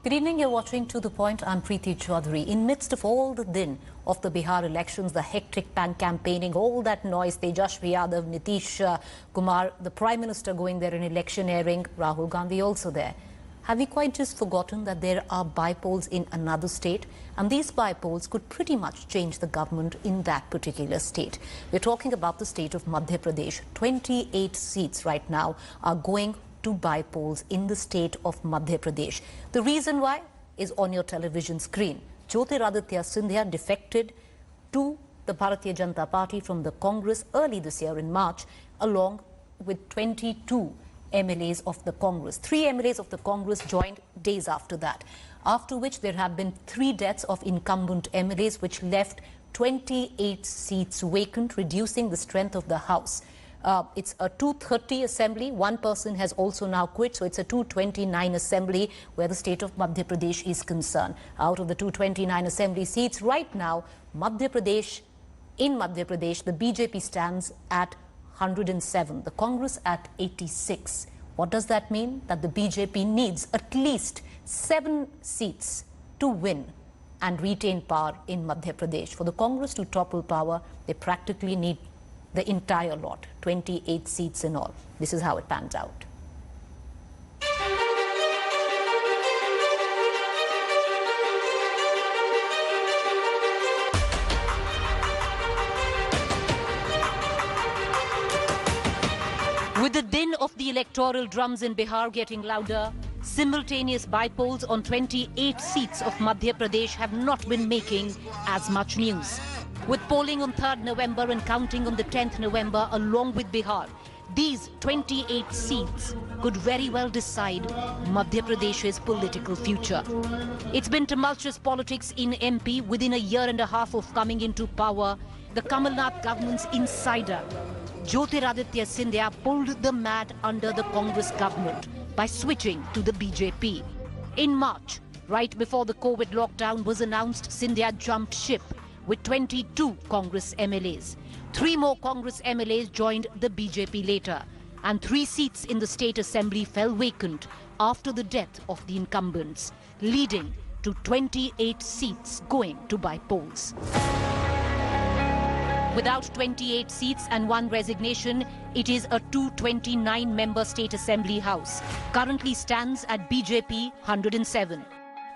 Good evening, you're watching To The Point. I'm Preeti Chaudhary. In midst of all the din of the Bihar elections, the hectic campaigning, all that noise, Tejashwi Yadav, Nitish Kumar, the Prime Minister going there in electioneering, Rahul Gandhi also there. Have we quite just forgotten that there are bypolls in another state? And these bypolls could pretty much change the government in that particular state. We're talking about the state of Madhya Pradesh. 28 seats right now are going to bypolls in the state of Madhya Pradesh. The reason why is on your television screen. Jyotiraditya Scindia defected to the Bharatiya Janata Party from the Congress early this year in March, along with 22 MLAs of the Congress. 3 MLAs of the Congress joined days after that, after which there have been 3 deaths of incumbent MLAs, which left 28 seats vacant, reducing the strength of the House. It's a 230 assembly. One person has also now quit, so it's a 229 assembly where the state of Madhya Pradesh is concerned. Out of the 229 assembly seats, right now, in Madhya Pradesh, the BJP stands at 107, the Congress at 86. What does that mean? That the BJP needs at least 7 seats to win and retain power in Madhya Pradesh. For the Congress to topple power, they practically need the entire lot, 28 seats in all. This is how it pans out. With the din of the electoral drums in Bihar getting louder, simultaneous bypolls on 28 seats of Madhya Pradesh have not been making as much news. With polling on 3rd November and counting on the 10th November along with Bihar, these 28 seats could very well decide Madhya Pradesh's political future. It's been tumultuous politics in MP within a year and a half of coming into power. The Kamal Nath government's insider, Jyotiraditya Scindia, pulled the mat under the Congress government by switching to the BJP. In March, right before the COVID lockdown was announced, Scindia jumped ship with 22 Congress MLAs. 3 more Congress MLAs joined the BJP later, and 3 seats in the state assembly fell vacant after the death of the incumbents, leading to 28 seats going to bypolls. Without 28 seats and 1 resignation, it is a 229-member state assembly house. Currently stands at BJP 107,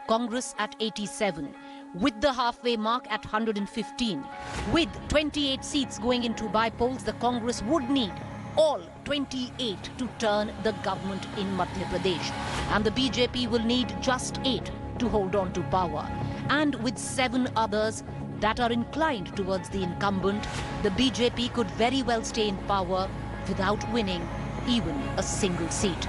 Congress at 87, with the halfway mark at 115. With 28 seats going into bypolls, the Congress would need all 28 to turn the government in Madhya Pradesh. And the BJP will need just 8 to hold on to power. And with 7 others that are inclined towards the incumbent, the BJP could very well stay in power without winning even a single seat.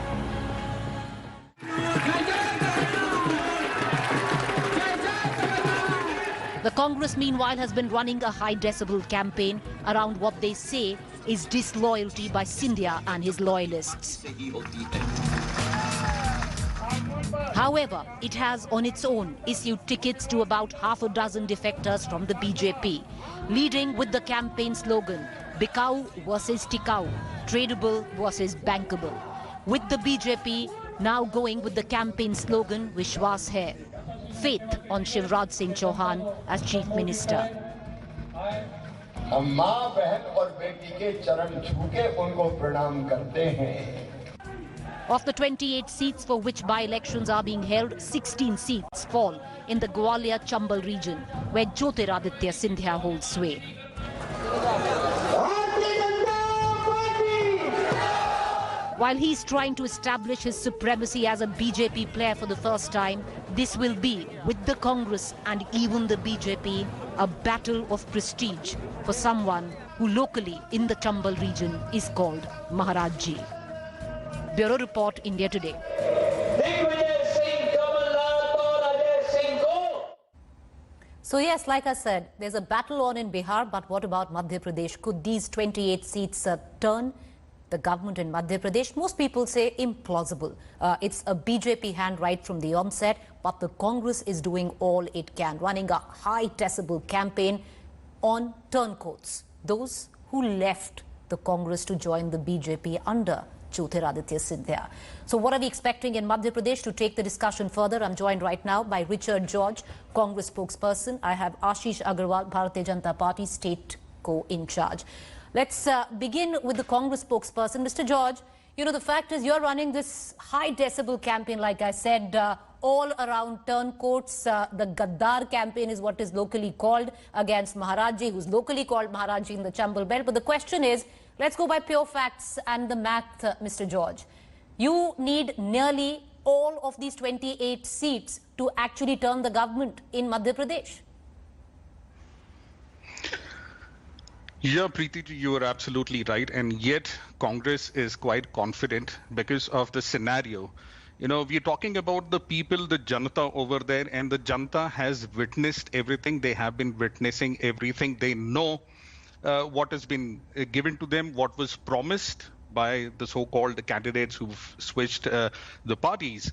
The Congress, meanwhile, has been running a high-decibel campaign around what they say is disloyalty by Scindia and his loyalists. However, it has on its own issued tickets to about half a dozen defectors from the BJP, leading with the campaign slogan, Bikau versus Tikau, tradable versus bankable. With the BJP now going with the campaign slogan, Vishwas Hai, faith on Shivraj Singh Chauhan as Chief Minister. हम माँ बहन और बेटी के चरण छू के उनको प्रणाम करते हैं. Of the 28 seats for which by-elections are being held, 16 seats fall in the Gwalior-Chambal region, where Jyotiraditya Scindia holds sway. While he's trying to establish his supremacy as a BJP player for the first time, this will be, with the Congress and even the BJP, a battle of prestige for someone who locally in the Chambal region is called Maharaj Ji. Bureau Report, India Today. So yes, like I said, there's a battle on in Bihar, but what about Madhya Pradesh? Could these 28 seats turn the government in Madhya Pradesh? Most people say implausible. It's a BJP hand right from the onset, but the Congress is doing all it can, running a high-decibel campaign on turncoats, those who left the Congress to join the BJP under Jyotiraditya Scindia. So what are we expecting in Madhya Pradesh? To take the discussion further, I'm joined right now by Richard George, Congress spokesperson. I have Ashish Agarwal, Bharatiya Janata Party state co-in charge. Let's begin with the Congress spokesperson. Mr. George, you know, the fact is you're running this high decibel campaign, like I said, all around turncoats. The Gaddar campaign is what is locally called against Maharajji, who's locally called Maharajji in the Chambal belt. But the question is, let's go by pure facts and the math, Mr. George. You need nearly all of these 28 seats to actually turn the government in Madhya Pradesh. Yeah, Preeti, you are absolutely right. And yet Congress is quite confident because of the scenario. You know, we're talking about the people, the Janata over there, and the Janata has witnessed everything. They have been witnessing everything. They know what has been given to them, what was promised by the so-called candidates who've switched the parties.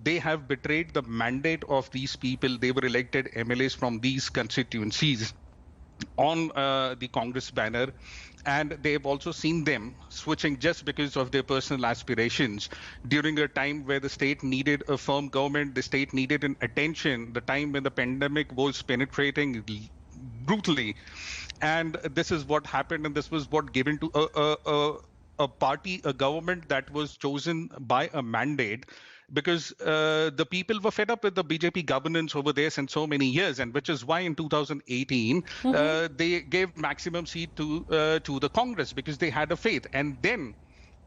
They have betrayed the mandate of these people. They were elected MLAs from these constituencies on the Congress banner, and they've also seen them switching just because of their personal aspirations during a time where the state needed a firm government, the state needed an attention, the time when the pandemic was penetrating brutally. And this is what happened, and this was what given to a party, a government that was chosen by a mandate, because the people were fed up with the BJP governance over there since so many years, and which is why in 2018 they gave maximum seat to the Congress, because they had a faith. And then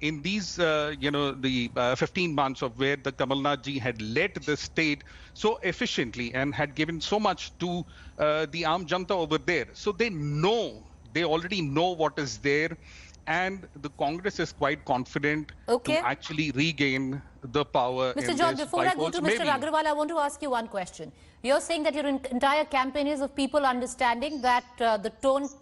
in these, the 15 months of where the Kamal Nath ji had led the state so efficiently and had given so much to the Aam Janata over there, so they already know what is there. And the Congress is quite confident to actually regain the power. Mr. George, before I go to Mr. Agarwal, I want to ask you one question. You're saying that your entire campaign is of people understanding that the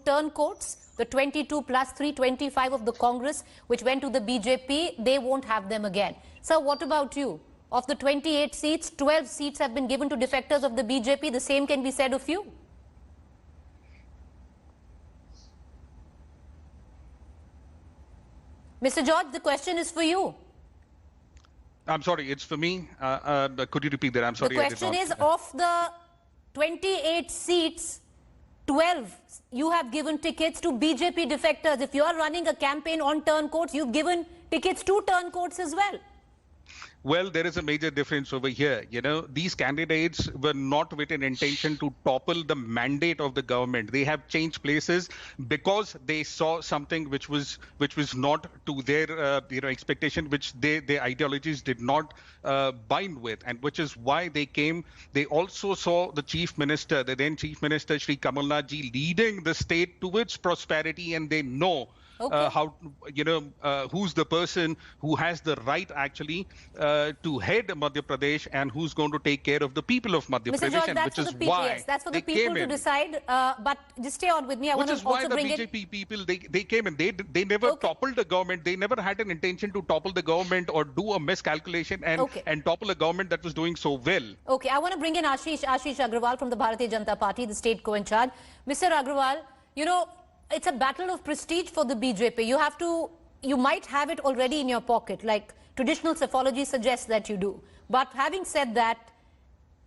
turncoats, the 22 plus 3, 25 of the Congress, which went to the BJP, they won't have them again. So what about you? Of the 28 seats, 12 seats have been given to defectors of the BJP. The same can be said of you. Mr. George, the question is for you. I'm sorry, it's for me. Could you repeat that? I'm sorry. The question is, of the 28 seats, 12 you have given tickets to BJP defectors. If you are running a campaign on turncoats, you've given tickets to turncoats as well. Well, there is a major difference over here. You know, these candidates were not with an intention to topple the mandate of the government. They have changed places because they saw something which was not to their expectation, which their ideologies did not bind with, and which is why they came. They also saw the chief minister, the then chief minister Shri Kamal Nath ji, leading the state towards prosperity, and they know who's the person who has the right actually to head Madhya Pradesh and who's going to take care of the people of Madhya Mr. Pradesh, George, which is why yes, that's for the people to decide. But just stay on with me. I want to also bring in. Which is why the BJP people, they came in. They never toppled the government. They never had an intention to topple the government or do a miscalculation and topple a government that was doing so well. Okay, I want to bring in Ashish Agarwal from the Bharatiya Janata Party, the state co-in-charge. Mr. Agarwal, you know, it's a battle of prestige for the BJP. You might have it already in your pocket, like traditional psephology suggests that you do. But having said that,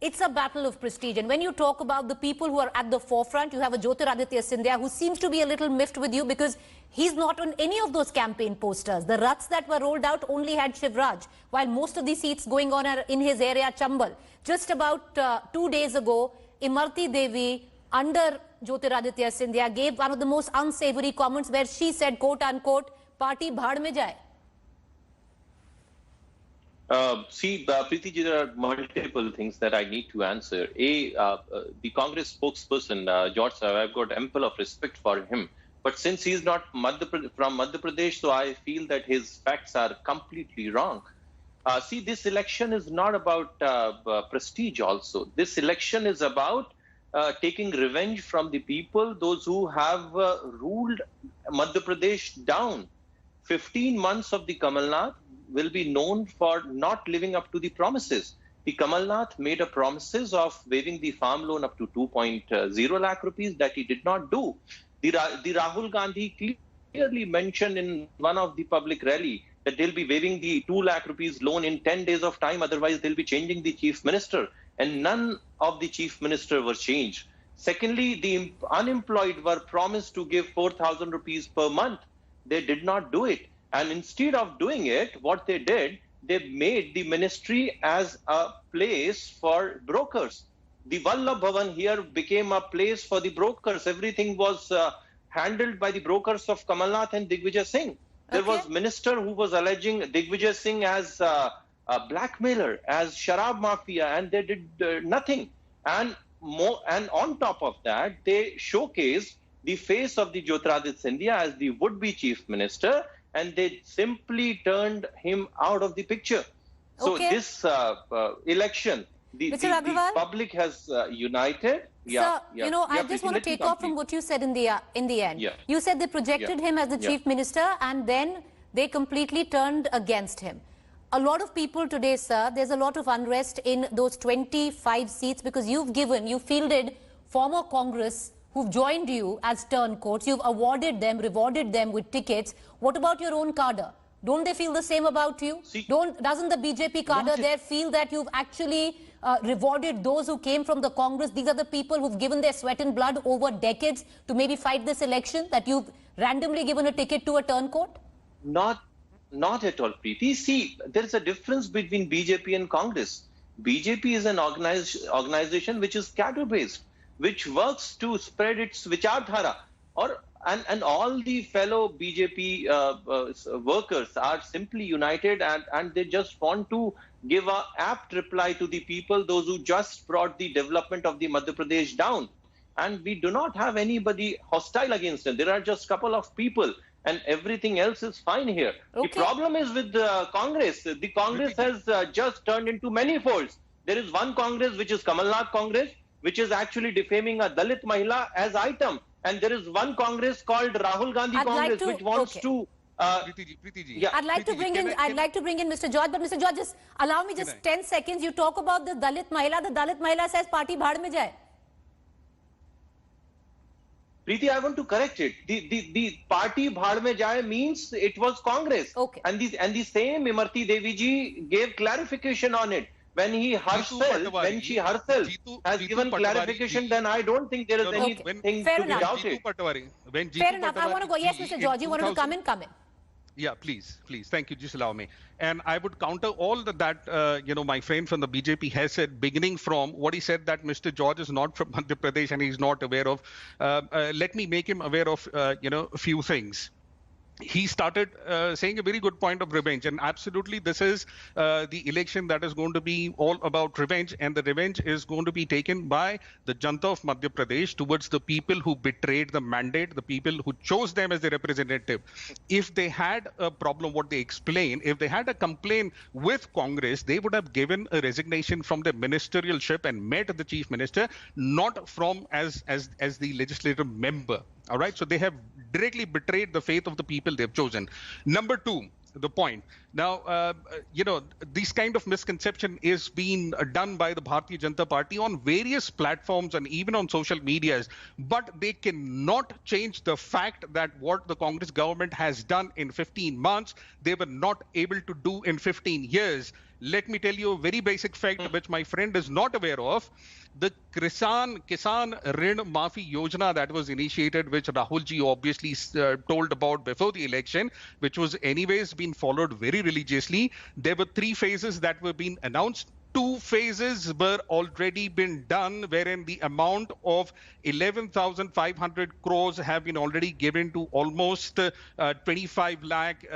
it's a battle of prestige. And when you talk about the people who are at the forefront, you have a Jyotiraditya Scindia who seems to be a little miffed with you because he's not on any of those campaign posters. The ruts that were rolled out only had Shivraj, while most of the seats going on are in his area, Chambal. Just about 2 days ago, Imarti Devi, under Jyotiraditya Scindia, gave one of the most unsavory comments where she said, quote unquote, party bhaad mein jaye. Preeti ji, there are multiple things that I need to answer. The Congress spokesperson, George Sahib, I've got ample of respect for him. But since he's not from Madhya Pradesh, so I feel that his facts are completely wrong. This election is not about prestige also. This election is about taking revenge from the people, those who have ruled Madhya Pradesh down. 15 months of the Kamal Nath will be known for not living up to the promises. The Kamal Nath made a promises of waiving the farm loan up to 2.0 lakh rupees that he did not do. The Rahul Gandhi clearly mentioned in one of the public rally that they'll be waiving the 2 lakh rupees loan in 10 days of time. Otherwise, they'll be changing the chief minister. And none of the chief minister were changed. Secondly, the unemployed were promised to give 4,000 rupees per month. They did not do it. And instead of doing it, what they did, they made the ministry as a place for brokers. The Vallabh Bhavan here became a place for the brokers. Everything was handled by the brokers of Kamal Nath and Digvijay Singh. There was minister who was alleging Digvijay Singh as a blackmailer, as Sharab Mafia, and they did nothing. And on top of that, they showcased the face of the Jyotiraditya Scindia as the would-be chief minister, and they simply turned him out of the picture. So this election, the public has united. Sir, you know, I just want to take off from what you said in the end. Yeah. You said they projected him as the chief minister, and then they completely turned against him. A lot of people today, sir, there's a lot of unrest in those 25 seats because you fielded former Congress who've joined you as turncoats. You've awarded them, rewarded them with tickets. What about your own cadre? Don't they feel the same about you? Doesn't the BJP cadre there feel that you've actually rewarded those who came from the Congress? These are the people who've given their sweat and blood over decades to maybe fight this election, that you've randomly given a ticket to a turncoat? Not at all, Preeti. See, there is a difference between BJP and Congress. BJP is an organization which is cadre-based, which works to spread its vichardhara. And all the fellow BJP workers are simply united, and they just want to give an apt reply to the people, those who just brought the development of the Madhya Pradesh down. And we do not have anybody hostile against them. There are just a couple of people, and everything else is fine here. The problem is with Congress. The Congress has just turned into many folds. There is one Congress, which is Kamal Nath Congress, which is actually defaming a Dalit Mahila as item. And there is one Congress called Rahul Gandhi Congress, which wants to... I'd like to bring in Mr. George, but Mr. George, just allow me just 10 seconds. You talk about the Dalit Mahila. The Dalit Mahila says party bhaad mein jaye. Preeti, I want to correct it. The party bhaad mein jaye means it was Congress. And the same Imarti Devi ji gave clarification on it. When she herself has given clarification, then I don't think there is anything to be doubted. Fair enough. I want to go. Yes, Mr. George, you wanted to come in? Come in. Yeah, please. Thank you. Just allow me. And I would counter all that, my friend from the BJP has said, beginning from what he said that Mr. George is not from Madhya Pradesh and he's not aware of. Let me make him aware of, a few things. He started saying a very good point of revenge, and absolutely this is the election that is going to be all about revenge, and the revenge is going to be taken by the Janta of Madhya Pradesh towards the people who betrayed the mandate, the people who chose them as their representative. If they had a problem, what they explain, if they had a complaint with Congress, they would have given a resignation from the ministerialship and met the chief minister, not from as the legislative member. All right, so they have directly betrayed the faith of the people they've chosen. Number two, the point. Now, this kind of misconception is being done by the Bharatiya Janata Party on various platforms and even on social medias, but they cannot change the fact that what the Congress government has done in 15 months, they were not able to do in 15 years. Let me tell you a very basic fact which my friend is not aware of. The Kisan Rin Maafi Yojana that was initiated, which Rahul ji obviously told about before the election, which was anyways been followed very religiously. There were 3 phases that were being announced. 2 phases were already been done, wherein the amount of 11,500 crores have been already given to almost 25 lakh,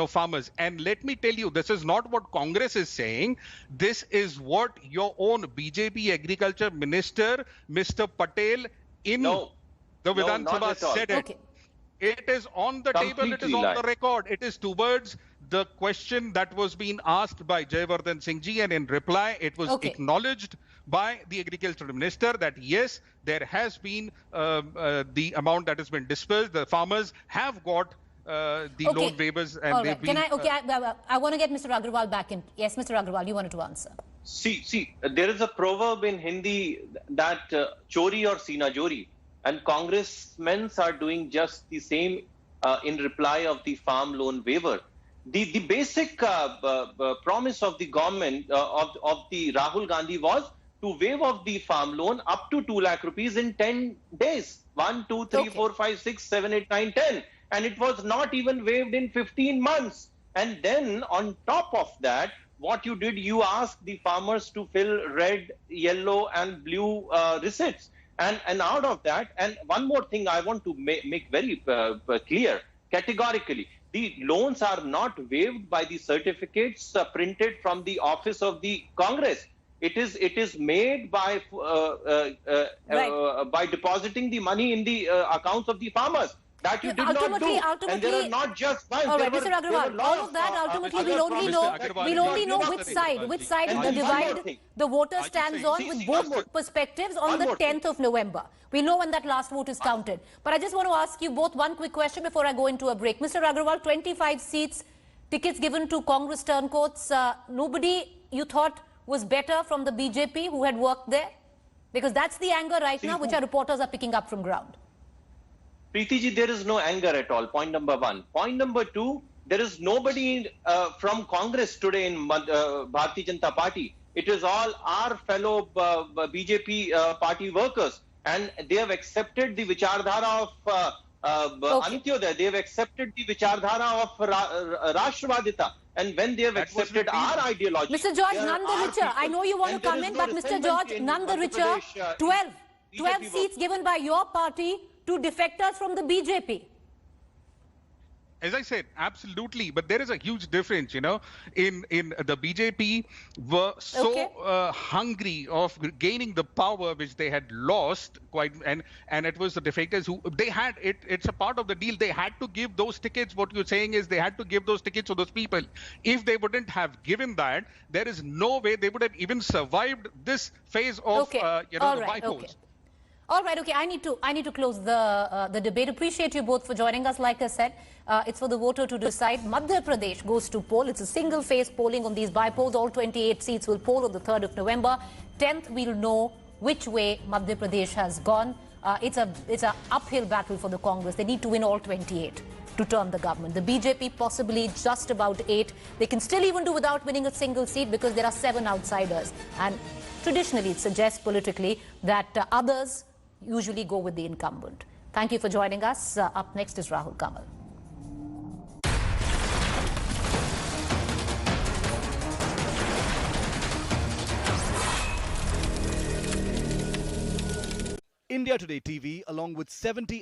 farmers. And let me tell you, this is not what Congress is saying. This is what your own BJP Agriculture Minister, Mr. Patel, in the Vidhan Sabha said it. It is on the table, it is on the record. It is towards the question that was being asked by Jayavardhan Singh ji, and in reply, it was acknowledged by the Agriculture Minister that yes, there has been the amount that has been dispersed. The farmers have got the loan waivers, and they've been... I want to get Mr. Agrawal back in. Yes, Mr. Agrawal, you wanted to answer. See, there is a proverb in Hindi that chori or sina jori. And congressmen are doing just the same in reply of the farm loan waiver. The basic promise of the government of the Rahul Gandhi was to waive off the farm loan up to 2 lakh rupees in 10 days. 1, 2, 3, 4, 5, 6, 7, 8, 9, 10. And it was not even waived in 15 months. And then on top of that, what you did, you asked the farmers to fill red, yellow and blue receipts. And out of that, and one more thing I want to make very clear, categorically, the loans are not waived by the certificates printed from the office of the Congress. It is made by depositing the money in the accounts of the farmers. That you did not do. And there are not just one. All right, Mr. Agarwal, all of that ultimately we'll only know which side the divide the voter stands on with both perspectives on the 10th of November. We know when that last vote is counted. But I just want to ask you both one quick question before I go into a break. Mr. Agarwal, 25 seats, tickets given to Congress turncoats. Nobody you thought was better from the BJP who had worked there? Because that's the anger right now, which our reporters are picking up from ground. Preeti ji, there is no anger at all. Point number one. Point number two, there is nobody from Congress today in Bharatiya Janata Party. It is all our fellow BJP party workers. And they have accepted the Vichardhara of Antyodaya. They have accepted the Vichardhara of Rashtravadita. And when they have accepted our ideology... Mr. George, none the richer. I know you want to come in, but Mr. George, none the richer. 12 seats given by your party to defectors from the BJP. As I said, absolutely. But there is a huge difference, in the BJP were so hungry of gaining the power which they had lost and it was the defectors who they had it. It's a part of the deal. They had to give those tickets. What you're saying is they had to give those tickets to those people. If they wouldn't have given that, there is no way they would have even survived this phase of, the bypolls. All right, okay, I need to close the debate. Appreciate you both for joining us. Like I said, it's for the voter to decide. Madhya Pradesh goes to poll. It's a single-phase polling on these bypolls. All 28 seats will poll on the 3rd of November. 10th, we'll know which way Madhya Pradesh has gone. It's a uphill battle for the Congress. They need to win all 28 to turn the government. The BJP possibly just about 8. They can still even do without winning a single seat because there are 7 outsiders. And traditionally, it suggests politically that others usually go with the incumbent. Thank you for joining us. Up next is Rahul Kamal. India Today TV, along with 70